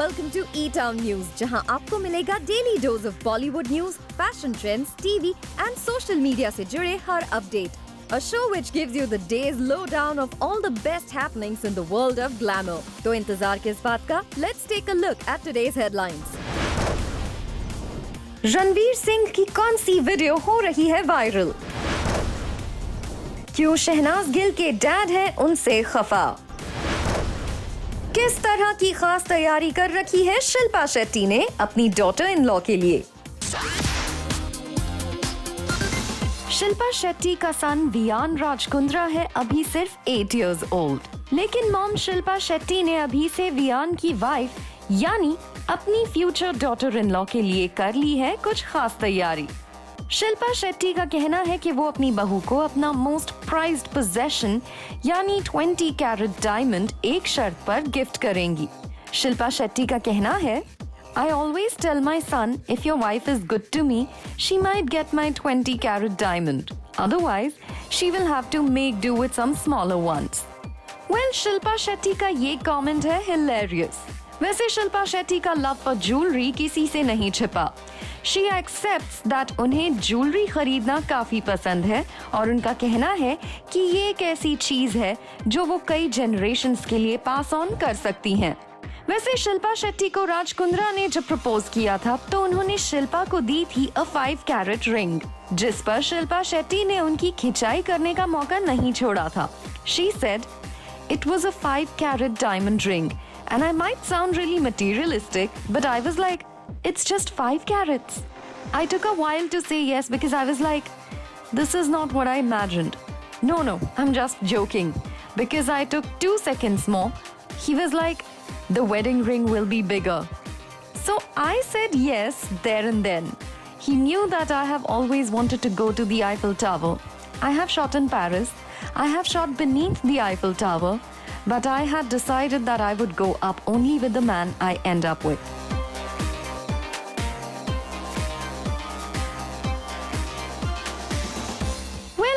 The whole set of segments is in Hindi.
welcome to E-Town News, जहां आपको मिलेगा daily dose of Bollywood news, fashion trends, TV and social media से जुड़े हर update. A show which gives you the day's lowdown of all the best happenings in the world of glamour. तो इंतजार किस बात का? Let's take a look at today's headlines. Ranveer Singh की कौन सी वीडियो हो रही है वायरल? क्यों शहनाज गिल के डैड हैं उनसे खफा? किस तरह की खास तैयारी कर रखी है शिल्पा शेट्टी ने अपनी डॉटर इन लॉ के लिए? शिल्पा शेट्टी का सन वियान राजकुंद्रा है अभी सिर्फ 8 years old, लेकिन मॉम शिल्पा शेट्टी ने अभी से वियान की वाइफ यानी अपनी फ्यूचर डॉटर इन लॉ के लिए कर ली है कुछ खास तैयारी. शिल्पा शेट्टी का कहना है कि वो अपनी बहू को अपना मोस्ट प्राइज्ड पोजेशन यानी 20 कैरेट डायमंड एक शर्त पर गिफ्ट करेंगी. शिल्पा शेट्टी का कहना है, I always tell my son if your wife is good to me, she might get my 20 carat diamond. Otherwise, she will have to make do with some smaller ones. Well, Shilpa Shetty का ये कमेंट है hilarious. वैसे शिल्पा शेट्टी का लव फॉर ज्वेलरी किसी से नहीं छिपा. She accepts that उन्हें ज्वेलरी खरीदना काफी पसंद है और उनका कहना है कि ये एक ऐसी चीज है जो वो कई जनरेशंस के लिए पास ऑन कर सकती हैं. वैसे शिल्पा शेट्टी को राजकुंद्रा ने जब प्रपोज किया था तो उन्होंने शिल्पा को दी थी 5 कैरेट रिंग, जिस पर शिल्पा शेट्टी ने उनकी खिंचाई करने का मौका नहीं छोड़ा था. She said, "It was a 5 carat diamond ring, and I might sound really materialistic, but I was like, it's just 5 carats." I took a while to say yes because I was like, this is not what I imagined. No, I'm just joking. Because I took 2 seconds more, he was like, the wedding ring will be bigger. So I said yes there and then. He knew that I have always wanted to go to the Eiffel Tower. I have shot in Paris. I have shot beneath the Eiffel Tower. But I had decided that I would go up only with the man I end up with.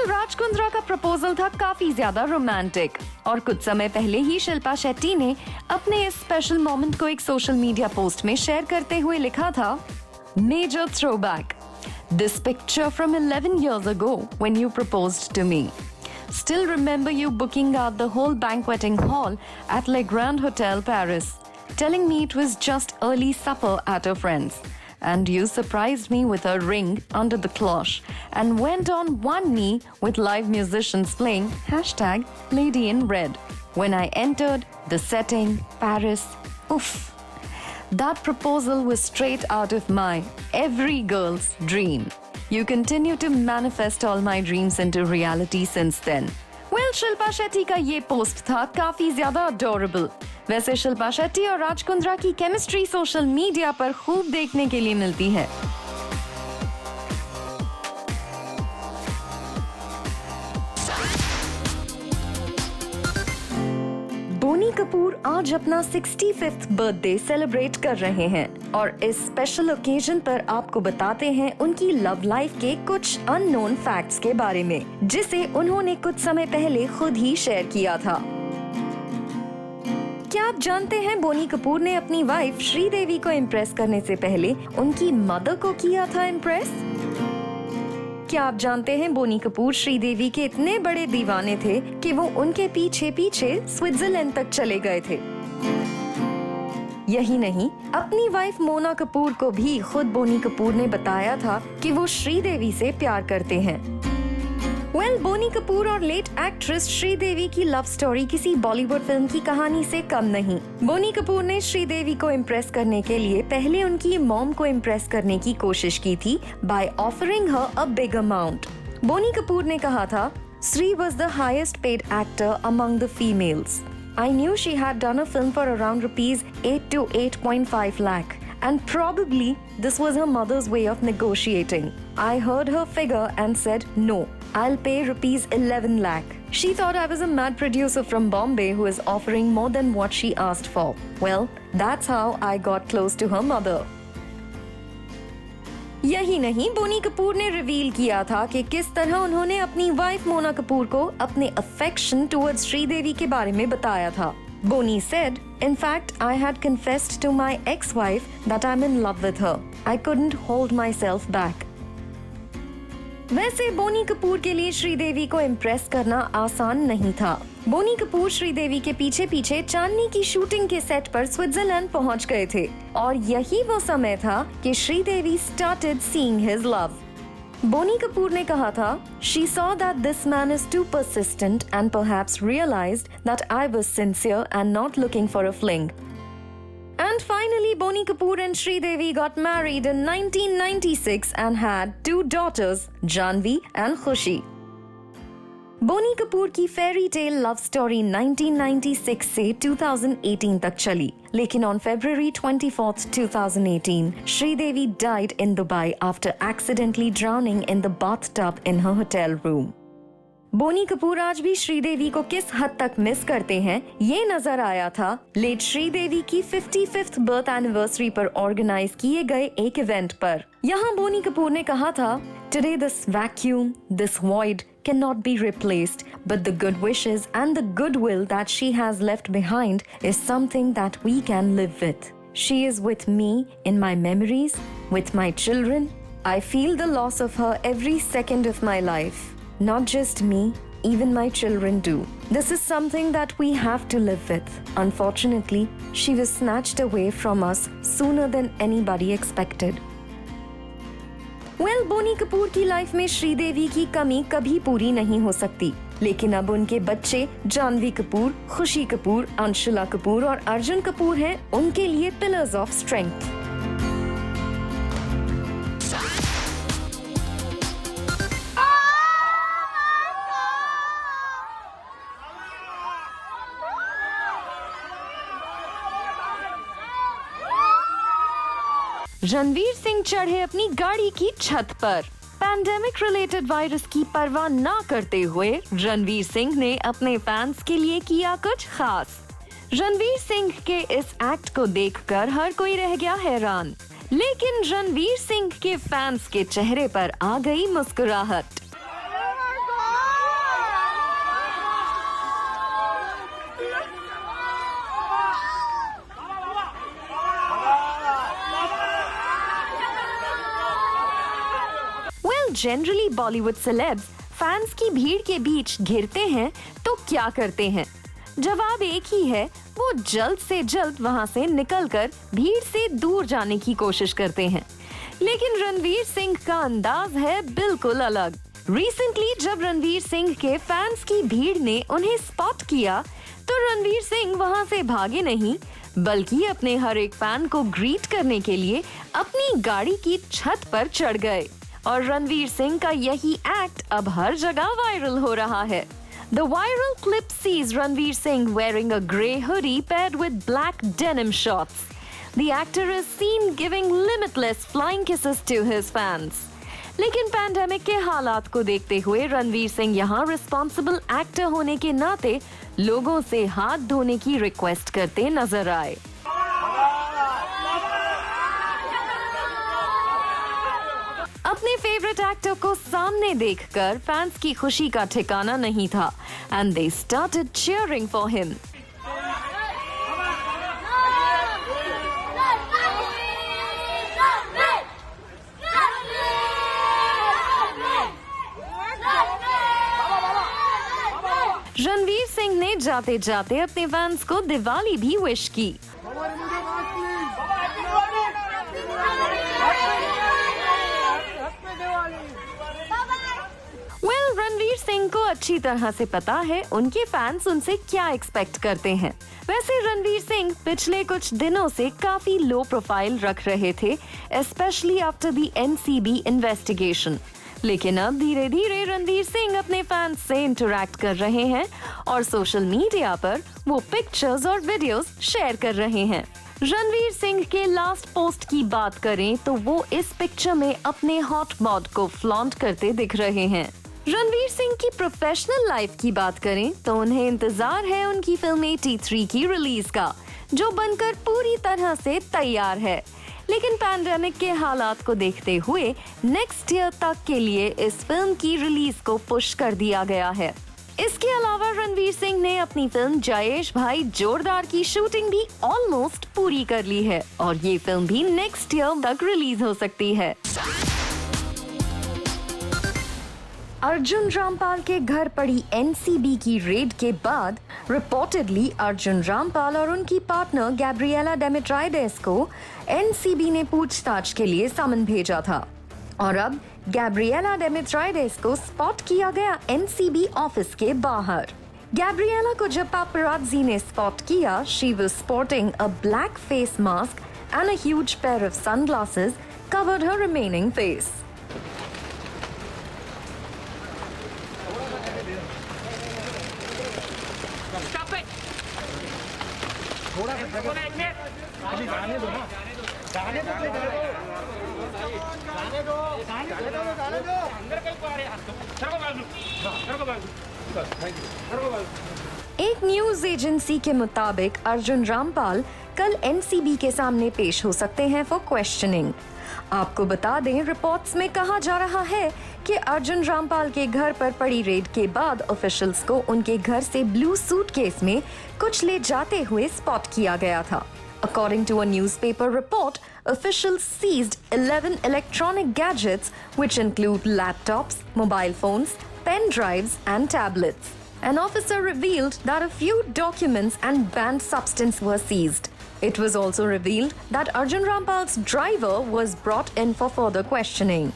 Raj Kundra का प्रपोजल था काफी ज्यादा रोमांटिक और कुछ समय पहले ही शिल्पा शेट्टी ने अपने इस स्पेशल मोमेंट को एक सोशल मीडिया पोस्ट में शेयर करते हुए लिखा था, major throwback, this picture from 11 years ago when you proposed to me. Still remember you booking out the whole banqueting hall at Le Grand Hotel Paris, telling me it was just early supper at a friend's. And you surprised me with a ring under the cloche and went on one knee with live musicians playing #Lady in Red. When I entered the setting, Paris, oof. That proposal was straight out of my every girl's dream. You continue to manifest all my dreams into reality since then. Well, Shilpa Shetty का ये पोस्ट था काफी ज्यादा अडोरेबल. वैसे शिल्पा शेट्टी और राजकुंद्रा की केमिस्ट्री सोशल मीडिया पर खूब देखने के लिए मिलती है. बोनी कपूर आज अपना 65th बर्थडे सेलिब्रेट कर रहे हैं और इस स्पेशल ओकेजन पर आपको बताते हैं उनकी लव लाइफ के कुछ अननोन फैक्ट्स के बारे में, जिसे उन्होंने कुछ समय पहले खुद ही शेयर किया था. क्या आप जानते हैं बोनी कपूर ने अपनी वाइफ श्रीदेवी को इम्प्रेस करने से पहले उनकी मदर को किया था इम्प्रेस? क्या आप जानते हैं बोनी कपूर श्रीदेवी के इतने बड़े दीवाने थे कि वो उनके पीछे पीछे स्विट्जरलैंड तक चले गए थे. यही नहीं, अपनी वाइफ मोना कपूर को भी खुद बोनी कपूर ने बताया था कि वो श्रीदेवी से प्यार करते हैं. बोनी कपूर और लेट एक्ट्रेस श्रीदेवी की लव स्टोरी किसी बॉलीवुड फिल्म की कहानी से कम नहीं. बोनी कपूर ने श्रीदेवी को इम्प्रेस करने के लिए पहले उनकी मॉम को इम्प्रेस करने की कोशिश की थी by offering her a big amount. Boney Kapoor ने कहा था, Sri was the highest paid actor among the females. I knew she had done a film for around rupees 8 to 8.5 lakh. And probably this was her mother's way of negotiating. I heard her figure and said, no, I'll pay rupees 11 lakh. She thought I was a mad producer from Bombay who is offering more than what she asked for. Well, that's how I got close to her mother. यही नहीं, बोनी कपूर ने रिवील किया था कि किस तरह उन्होंने अपनी वाइफ मोना कपूर को अपने अफेक्शन टुवर्ड्स श्रीदेवी के बारे में बताया था. Bonnie said, "In fact, I had confessed to my ex-wife that I'm in love with her. I couldn't hold myself back." वैसे बोनी कपूर के लिए श्रीदेवी को इम्प्रेस करना आसान नहीं था। बोनी कपूर श्रीदेवी के पीछे पीछे चांदनी की शूटिंग के सेट पर स्विट्जरलैंड पहुंच गए थे और यही वो समय था कि Sridevi started seeing his love. Boney Kapoor ने कहा था, "She saw that this man is too persistent and perhaps realized that I was sincere and not looking for a fling." And finally, Bonnie Kapoor and Sridevi got married in 1996 and had 2 daughters, Janvi and Khushi. Boney Kapoor की फेरी टेल लव स्टोरी 1996 से 2018 तक चली, लेकिन on February 24, 2018, Sridevi died in Dubai after accidentally drowning in the bathtub in her hotel room. Boney Kapoor आज भी श्रीदेवी को किस हद तक मिस करते हैं ये नजर आया था लेट श्रीदेवी की 55th बर्थ एनिवर्सरी पर ऑर्गेनाइज किए गए एक इवेंट पर। यहाँ बोनी कपूर ने कहा था, "Today this vacuum, this void cannot be replaced, but the good wishes and the goodwill that she has left behind is something that we can live with. She is with me in my memories, with my children. I feel the loss of her every second of my life. Not just me, even my children do. This is something that we have to live with. Unfortunately, she was snatched away from us sooner than anybody expected." Boney Kapoor की लाइफ में श्रीदेवी की कमी कभी पूरी नहीं हो सकती, लेकिन अब उनके बच्चे जानवी कपूर, खुशी कपूर, अंशुला कपूर और अर्जुन कपूर हैं उनके लिए pillars of strength. Ranveer Singh चढ़े अपनी गाड़ी की छत पर। पैंडेमिक रिलेटेड वायरस की परवाह ना करते हुए रणवीर सिंह ने अपने फैंस के लिए किया कुछ खास। रणवीर सिंह के इस एक्ट को देखकर हर कोई रह गया हैरान, लेकिन रणवीर सिंह के फैंस के चेहरे पर आ गई मुस्कुराहट। जनरली बॉलीवुड सेलेब्स फैंस की भीड़ के बीच घिरते हैं तो क्या करते हैं? जवाब एक ही है, वो जल्द से जल्द वहां से निकलकर भीड़ से दूर जाने की कोशिश करते हैं। लेकिन रणवीर सिंह का अंदाज है बिल्कुल अलग। रिसेंटली जब रणवीर सिंह के फैंस की भीड़ ने उन्हें स्पॉट किया तो रणवीर सिंह वहां से भागे नहीं, बल्कि अपने हर एक फैन को ग्रीट करने के लिए अपनी गाड़ी की छत पर चढ़ गए। और रणवीर सिंह का यही एक्ट अब हर जगह वायरल हो रहा है। The viral clip sees Ranveer Singh wearing a grey hoodie paired with black denim shorts. The actor is seen giving limitless flying kisses to his fans. लेकिन पैंडेमिक के हालात को देखते हुए रणवीर सिंह यहाँ रिस्पॉन्सिबल एक्टर होने के नाते लोगों से हाथ धोने की रिक्वेस्ट करते नजर आए। अपने फेवरेट एक्टर को सामने देखकर फैंस की खुशी का ठिकाना नहीं था and they started cheering for him. Ranveer Singh ने जाते जाते अपने फैंस को दिवाली भी विश की। रणवीर सिंह को अच्छी तरह से पता है उनके फैंस उनसे क्या एक्सपेक्ट करते हैं। वैसे रणवीर सिंह पिछले कुछ दिनों से काफी लो प्रोफाइल रख रहे थे, specially after the NCB investigation. लेकिन अब धीरे धीरे रणवीर सिंह अपने फैंस से इंटरैक्ट कर रहे हैं और सोशल मीडिया पर वो पिक्चर्स और वीडियोस शेयर कर रहे हैं। रणवीर सिंह के लास्ट पोस्ट की बात करें तो वो इस पिक्चर में अपने हॉट मॉड को फ्लॉन्ट करते दिख रहे हैं। रणवीर सिंह की प्रोफेशनल लाइफ की बात करें तो उन्हें इंतजार है उनकी फिल्म 83 की रिलीज का, जो बनकर पूरी तरह से तैयार है। लेकिन पैंडेमिक के हालात को देखते हुए नेक्स्ट ईयर तक के लिए इस फिल्म की रिलीज को पुश कर दिया गया है। इसके अलावा रणवीर सिंह ने अपनी फिल्म जयेश भाई जोरदार की शूटिंग भी ऑलमोस्ट पूरी कर ली है और ये फिल्म भी नेक्स्ट ईयर तक रिलीज हो सकती है। अर्जुन रामपाल के घर पड़ी एनसीबी की रेड के बाद रिपोर्टेडली अर्जुन रामपाल और उनकी पार्टनर गैब्रिएला डेमिट्राइडेस को एनसीबी ने पूछताछ के लिए समन भेजा था और अब गैब्रिएला डेमिट्राइडेस को स्पॉट किया गया एनसीबी ऑफिस के बाहर। गैब्रिएला को जब पापरात्जी ने स्पॉट किया, she was sporting a black face mask and a huge pair of sunglasses covered her remaining face. अभी जाने दो ना, जाने दो अंदर कहीं को आ रहे हैं। एक न्यूज एजेंसी के मुताबिक अर्जुन रामपाल कल एनसीबी के सामने पेश हो सकते हैं फॉर क्वेश्चनिंग। आपको बता दें, रिपोर्ट्स में कहा जा रहा है कि अर्जुन रामपाल के घर पर पड़ी रेड के बाद ऑफिशियल्स को उनके घर से ब्लू सूटकेस में कुछ ले जाते हुए स्पॉट किया गया था। According to a newspaper report, officials seized 11 electronic gadgets which include laptops, mobile phones, pen drives and tablets. An officer revealed that a few documents and banned substance were seized. It was also revealed that Arjun Rampal's driver was brought in for further questioning.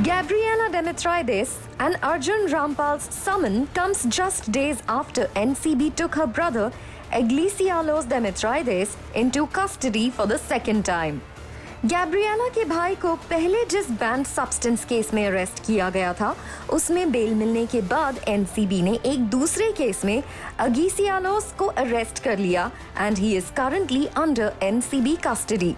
Gabriela Demetriades and Arjun Rampal's summon comes just days after NCB took her brother Eglesialos Demetriades into custody for the second time. Gabriella के भाई को पहले जिस बैंड सब्सटेंस केस में अरेस्ट किया गया था, उसमें बेल मिलने के बाद एनसीबी ने एक दूसरे केस में अगीसियालोस को अरेस्ट कर लिया and he is currently under NCB custody.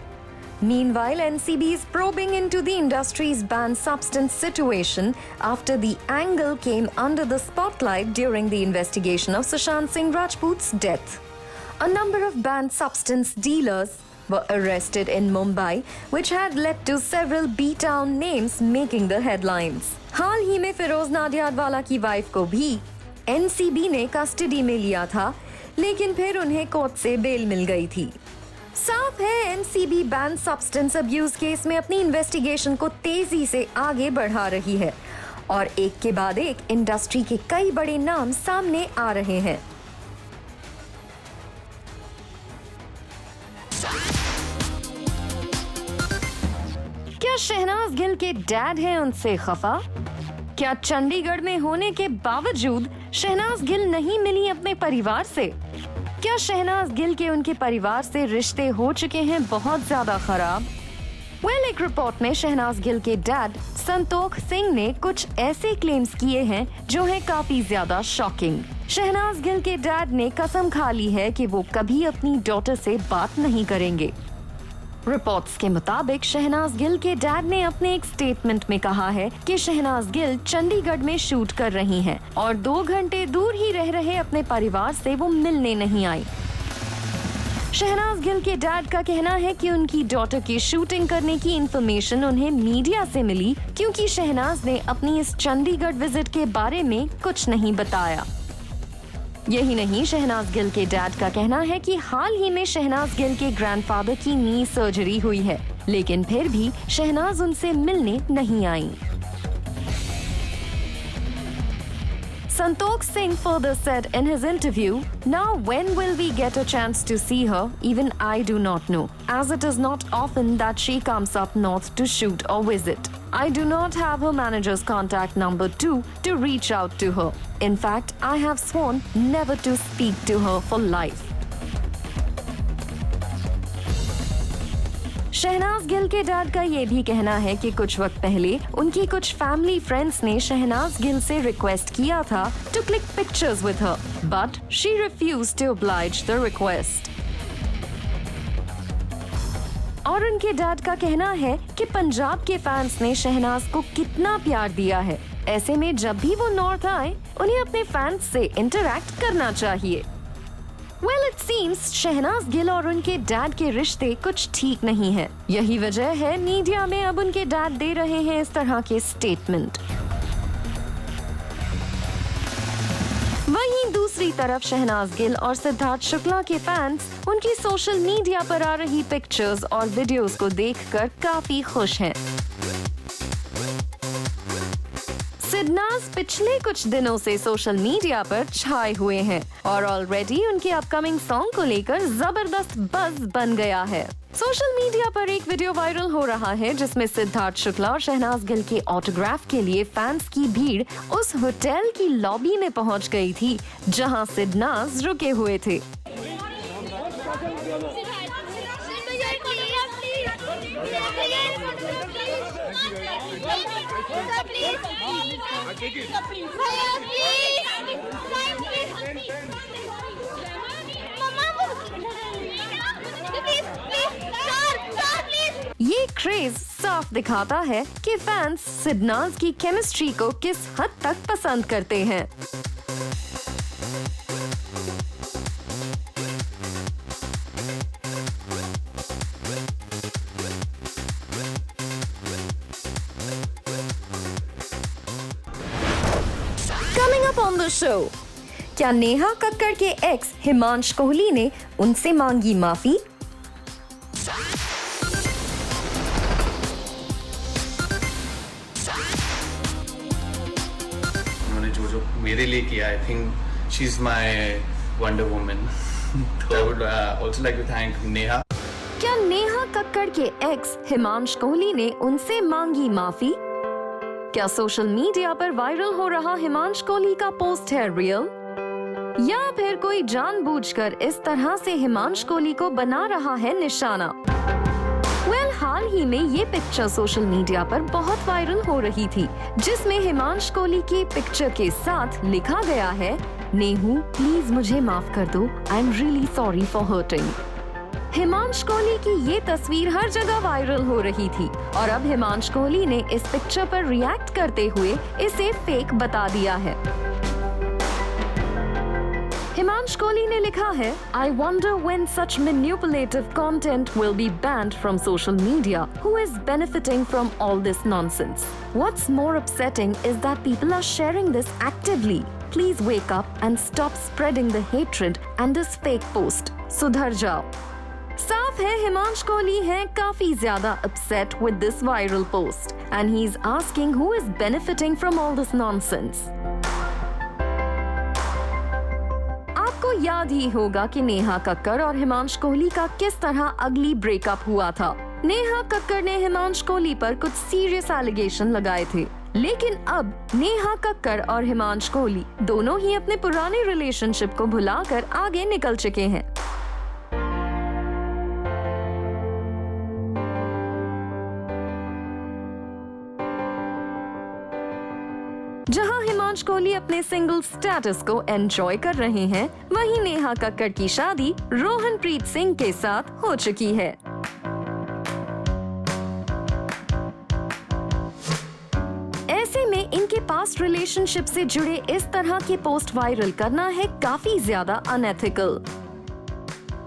Meanwhile, NCB is probing into the industry's banned substance situation after the angle came under the spotlight during the investigation of Sushant Singh Rajput's death. A number of banned substance dealers were arrested in Mumbai, which had led to several B-town names making the headlines. हाल ही में फिरोज नाडियाडवाला की वाइफ को भी एनसीबी ने कस्टडी में लिया था, लेकिन फिर उन्हें कोर्ट से बेल मिल गई थी। साफ है, NCB ban substance abuse case में अपनी इन्वेस्टिगेशन को तेजी से आगे बढ़ा रही है और एक के बाद एक इंडस्ट्री के कई बड़े नाम सामने आ रहे हैं। क्या शहनाज गिल के डैड हैं उनसे खफा? क्या चंडीगढ़ में होने के बावजूद शहनाज गिल नहीं मिली अपने परिवार से? क्या शहनाज गिल के उनके परिवार से रिश्ते हो चुके हैं बहुत ज्यादा खराब? एक रिपोर्ट में शहनाज गिल के डैड संतोख सिंह ने कुछ ऐसे क्लेम्स किए हैं जो हैं काफी ज्यादा शॉकिंग। शहनाज गिल के डैड ने कसम खा ली है कि वो कभी अपनी डॉटर से बात नहीं करेंगे। रिपोर्ट्स के मुताबिक शहनाज गिल के डैड ने अपने एक स्टेटमेंट में कहा है कि शहनाज गिल चंडीगढ़ में शूट कर रही हैं और 2 घंटे दूर ही रह रहे अपने परिवार से वो मिलने नहीं आई। शहनाज गिल के डैड का कहना है कि उनकी डॉटर की शूटिंग करने की इंफॉर्मेशन उन्हें मीडिया से मिली क्योंकि शहनाज ने अपनी इस चंडीगढ़ विजिट के बारे में कुछ नहीं बताया। यही नहीं, शहनाज गिल के डैड का कहना है कि हाल ही में शहनाज गिल के ग्रैंडफादर की नी सर्जरी हुई है, लेकिन फिर भी शहनाज उनसे मिलने नहीं आई। Santok Singh further said in his interview, "Now when will we get a chance to see her? Even I do not know, as it is not often that she comes up north to shoot or visit. I do not have her manager's contact number too to reach out to her. In fact, I have sworn never to speak to her for life." Shehnaaz Gill के डैड का ये भी कहना है कि कुछ वक्त पहले उनकी कुछ फैमिली फ्रेंड्स ने शहनाज गिल से रिक्वेस्ट किया था to click pictures with her, but she refused to oblige the request. और उनके डैड का कहना है कि पंजाब के फैंस ने शहनाज को कितना प्यार दिया है, ऐसे में जब भी वो नॉर्थ आए उन्हें अपने फैंस से इंटरैक्ट करना चाहिए। Well, it seems Shehnaaz Gill और उनके डैड के रिश्ते कुछ ठीक नहीं है। यही वजह है मीडिया में अब उनके डैड दे रहे हैं इस तरह के स्टेटमेंट। वहीं दूसरी तरफ शहनाज गिल और सिद्धार्थ शुक्ला के फैंस उनकी सोशल मीडिया पर आ रही पिक्चर्स और वीडियोस को देखकर काफी खुश हैं। सिद्धार्थ पिछले कुछ दिनों से सोशल मीडिया पर छाए हुए हैं और ऑलरेडी उनके अपकमिंग सॉन्ग को लेकर जबरदस्त बज़ बन गया है। सोशल मीडिया पर एक वीडियो वायरल हो रहा है जिसमें सिद्धार्थ शुक्ला और शहनाज गिल के ऑटोग्राफ के लिए फैंस की भीड़ उस होटल की लॉबी में पहुंच गई थी जहां सिद्धार्थ रुके हुए थे। ये क्रेज साफ दिखाता है कि फैंस सिद्धार्थ की केमिस्ट्री को किस हद तक पसंद करते हैं। Coming up on the show, क्या नेहा कक्कड़ के एक्स हिमांश कोहली ने उनसे मांगी माफी? उन्होंने जो मेरे लिए किया, I think she is my wonder woman. I would also like to thank Neha. क्या नेहा कक्कड़ के एक्स हिमांश कोहली ने उनसे मांगी माफी? क्या सोशल मीडिया पर वायरल हो रहा हिमांश कोहली का पोस्ट है रियल, या फिर कोई जानबूझकर इस तरह से हिमांश कोहली को बना रहा है निशाना? हाल ही में ये पिक्चर सोशल मीडिया पर बहुत वायरल हो रही थी जिसमें हिमांश कोहली की पिक्चर के साथ लिखा गया है, नेहू प्लीज मुझे माफ कर दो, I am really sorry for hurting. Himansh Kohli की ये तस्वीर हर जगह वायरल हो रही थी और अब हिमांश कोहली ने इस पिक्चर पर रिएक्ट करते हुए इसे फेक बता दिया है। हिमांश कोहली ने लिखा है, I wonder when such manipulative content will be banned from social media. Who is benefiting from all this nonsense? What's more upsetting is that people are sharing this actively. Please wake up and stop spreading the hatred and this fake post. सुधर जाओ। साफ है हिमांश कोहली हैं काफी ज्यादा upset with this viral post and he is asking who is benefiting from all this nonsense. आपको याद ही होगा कि नेहा कक्कड़ और हिमांश कोहली का किस तरह अगली ब्रेकअप हुआ था। नेहा कक्कड़ ने हिमांश कोहली पर कुछ सीरियस एलिगेशन लगाए थे, लेकिन अब नेहा कक्कड़ और हिमांश कोहली दोनों ही अपने पुराने रिलेशनशिप को भुलाकर आगे निकल चुके हैं। जहां हिमांश कोहली अपने सिंगल स्टेटस को एंजॉय कर रहे हैं, वहीं नेहा कक्कड़ की शादी रोहनप्रीत सिंह के साथ हो चुकी है। ऐसे में इनके पास्ट रिलेशनशिप से जुड़े इस तरह के पोस्ट वायरल करना है काफी ज्यादा अनएथिकल।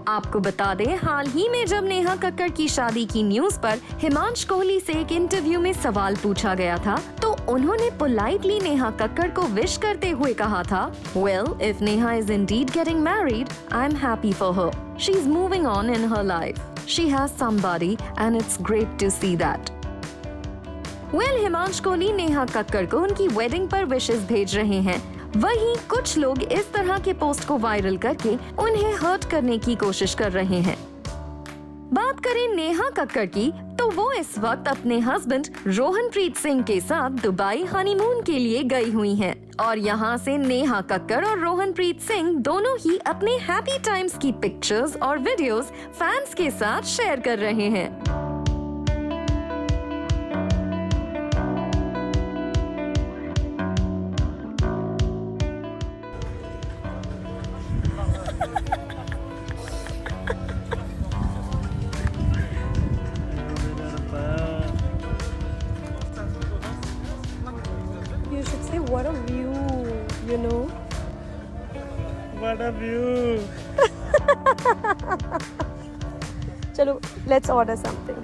आपको बता दें, हाल ही में जब नेहा कक्कड़ की शादी की न्यूज पर हिमांश कोहली से एक इंटरव्यू में सवाल पूछा गया था, तो उन्होंने पोलाइटली नेहा कक्कड़ को विश करते हुए कहा था, well if Neha is indeed getting married, I am happy for her, she is moving on in her life, she has somebody and it's great to see that. Well Himansh Kohli Neha Kakkar को उनकी वेडिंग पर विशेस भेज रहे हैं, वहीं कुछ लोग इस तरह के पोस्ट को वायरल करके उन्हें हर्ट करने की कोशिश कर रहे हैं। बात करें नेहा कक्कड़ की, तो वो इस वक्त अपने हस्बैंड रोहनप्रीत सिंह के साथ दुबई हनीमून के लिए गई हुई हैं और यहाँ से नेहा कक्कड़ और रोहनप्रीत सिंह दोनों ही अपने हैप्पी टाइम्स की पिक्चर्स और वीडियोस फैंस के साथ शेयर कर रहे हैं। You should say what a view, you know. What a view! चलो let's order something.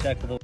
Check the